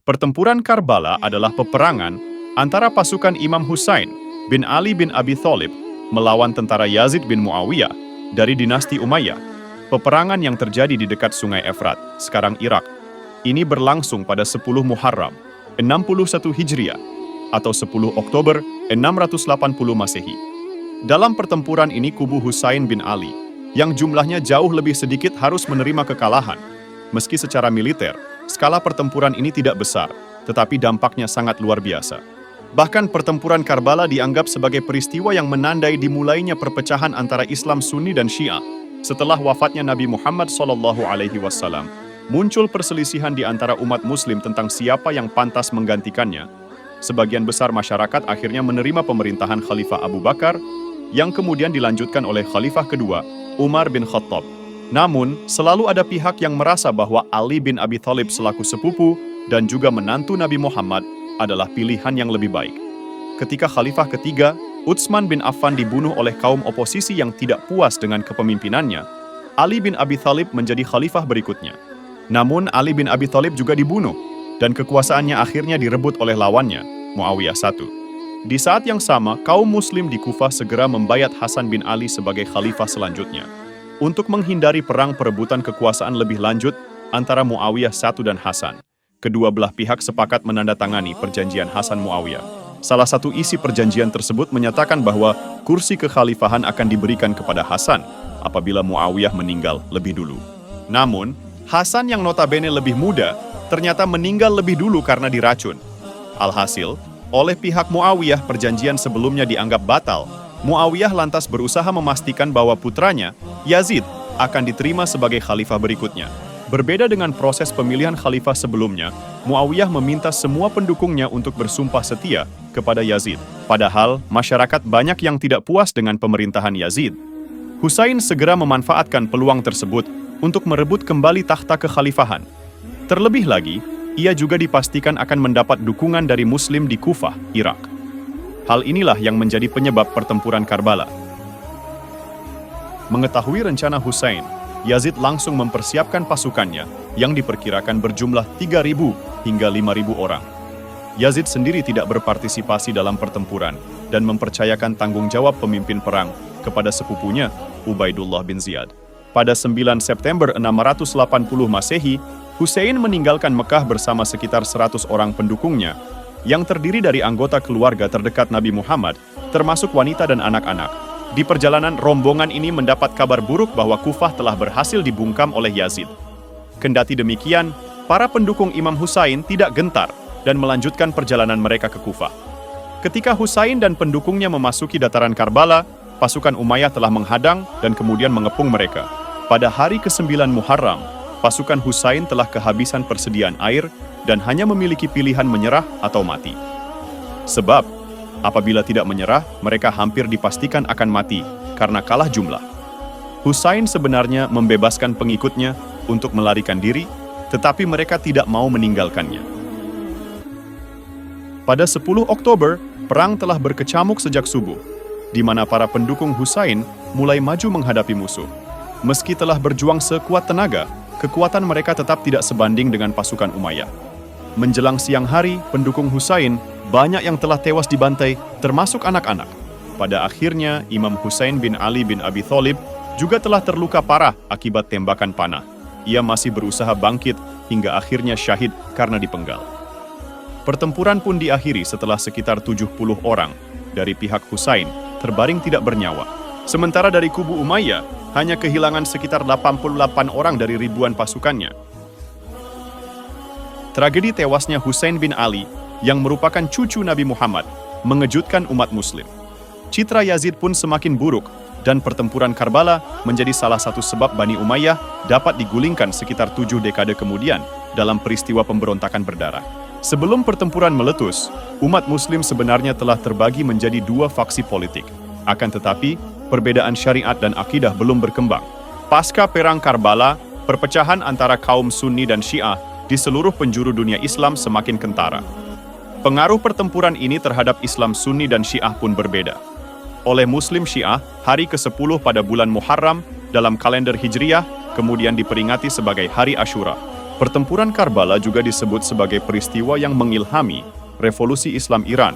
Pertempuran Karbala adalah peperangan antara pasukan Imam Husain bin Ali bin Abi Thalib melawan tentara Yazid bin Muawiyah dari dinasti Umayyah. Peperangan yang terjadi di dekat Sungai Efrat, sekarang Irak. Ini berlangsung pada 10 Muharram, 61 Hijriah, atau 10 Oktober 680 Masehi. Dalam pertempuran ini kubu Husain bin Ali, yang jumlahnya jauh lebih sedikit harus menerima kekalahan. Meski secara militer, skala pertempuran ini tidak besar, tetapi dampaknya sangat luar biasa. Bahkan pertempuran Karbala dianggap sebagai peristiwa yang menandai dimulainya perpecahan antara Islam Sunni dan Syiah. Setelah wafatnya Nabi Muhammad SAW, muncul perselisihan di antara umat Muslim tentang siapa yang pantas menggantikannya. Sebagian besar masyarakat akhirnya menerima pemerintahan Khalifah Abu Bakar, yang kemudian dilanjutkan oleh Khalifah kedua, Umar bin Khattab. Namun, selalu ada pihak yang merasa bahwa Ali bin Abi Thalib selaku sepupu dan juga menantu Nabi Muhammad adalah pilihan yang lebih baik. Ketika Khalifah ketiga, Utsman bin Affan dibunuh oleh kaum oposisi yang tidak puas dengan kepemimpinannya, Ali bin Abi Thalib menjadi khalifah berikutnya. Namun, Ali bin Abi Thalib juga dibunuh, dan kekuasaannya akhirnya direbut oleh lawannya, Muawiyah I. Di saat yang sama, kaum muslim di Kufah segera membayat Hasan bin Ali sebagai khalifah selanjutnya. Untuk menghindari perang perebutan kekuasaan lebih lanjut antara Muawiyah I dan Hasan, kedua belah pihak sepakat menandatangani perjanjian Hasan-Muawiyah. Salah satu isi perjanjian tersebut menyatakan bahwa kursi kekhalifahan akan diberikan kepada Hasan apabila Muawiyah meninggal lebih dulu. Namun, Hasan yang notabene lebih muda ternyata meninggal lebih dulu karena diracun. Alhasil, oleh pihak Muawiyah perjanjian sebelumnya dianggap batal. Muawiyah lantas berusaha memastikan bahwa putranya, Yazid, akan diterima sebagai khalifah berikutnya. Berbeda dengan proses pemilihan khalifah sebelumnya, Muawiyah meminta semua pendukungnya untuk bersumpah setia kepada Yazid. Padahal, masyarakat banyak yang tidak puas dengan pemerintahan Yazid. Husain segera memanfaatkan peluang tersebut untuk merebut kembali takhta kekhalifahan. Terlebih lagi, ia juga dipastikan akan mendapat dukungan dari Muslim di Kufah, Irak. Hal inilah yang menjadi penyebab pertempuran Karbala. Mengetahui rencana Husain, Yazid langsung mempersiapkan pasukannya yang diperkirakan berjumlah 3.000 hingga 5.000 orang. Yazid sendiri tidak berpartisipasi dalam pertempuran dan mempercayakan tanggung jawab pemimpin perang kepada sepupunya, Ubaidullah bin Ziyad. Pada 9 September 680 Masehi, Husain meninggalkan Mekah bersama sekitar 100 orang pendukungnya yang terdiri dari anggota keluarga terdekat Nabi Muhammad, termasuk wanita dan anak-anak. Di perjalanan, rombongan ini mendapat kabar buruk bahwa Kufah telah berhasil dibungkam oleh Yazid. Kendati demikian, para pendukung Imam Husain tidak gentar dan melanjutkan perjalanan mereka ke Kufah. Ketika Husain dan pendukungnya memasuki dataran Karbala, pasukan Umayyah telah menghadang dan kemudian mengepung mereka. Pada hari ke-9 Muharram, pasukan Husain telah kehabisan persediaan air dan hanya memiliki pilihan menyerah atau mati. Sebab, apabila tidak menyerah, mereka hampir dipastikan akan mati karena kalah jumlah. Husain sebenarnya membebaskan pengikutnya untuk melarikan diri, tetapi mereka tidak mau meninggalkannya. Pada 10 Oktober, perang telah berkecamuk sejak subuh, di mana para pendukung Husain mulai maju menghadapi musuh. Meski telah berjuang sekuat tenaga, kekuatan mereka tetap tidak sebanding dengan pasukan Umayyah. Menjelang siang hari, pendukung Husain banyak yang telah tewas dibantai, termasuk anak-anak. Pada akhirnya, Imam Husain bin Ali bin Abi Thalib juga telah terluka parah akibat tembakan panah. Ia masih berusaha bangkit hingga akhirnya syahid karena dipenggal. Pertempuran pun diakhiri setelah sekitar 70 orang dari pihak Husain terbaring tidak bernyawa. Sementara dari kubu Umayyah, hanya kehilangan sekitar 88 orang dari ribuan pasukannya. Tragedi tewasnya Husain bin Ali, yang merupakan cucu Nabi Muhammad, mengejutkan umat Muslim. Citra Yazid pun semakin buruk, dan pertempuran Karbala menjadi salah satu sebab Bani Umayyah dapat digulingkan sekitar 7 dekade kemudian dalam peristiwa pemberontakan berdarah. Sebelum pertempuran meletus, umat Muslim sebenarnya telah terbagi menjadi 2 faksi politik. Akan tetapi, perbedaan syariat dan akidah belum berkembang. Pasca perang Karbala, perpecahan antara kaum Sunni dan Syiah di seluruh penjuru dunia Islam semakin kentara. Pengaruh pertempuran ini terhadap Islam Sunni dan Syiah pun berbeda. Oleh Muslim Syiah, hari ke-10 pada bulan Muharram dalam kalender Hijriyah kemudian diperingati sebagai Hari Asyura. Pertempuran Karbala juga disebut sebagai peristiwa yang mengilhami revolusi Islam Iran.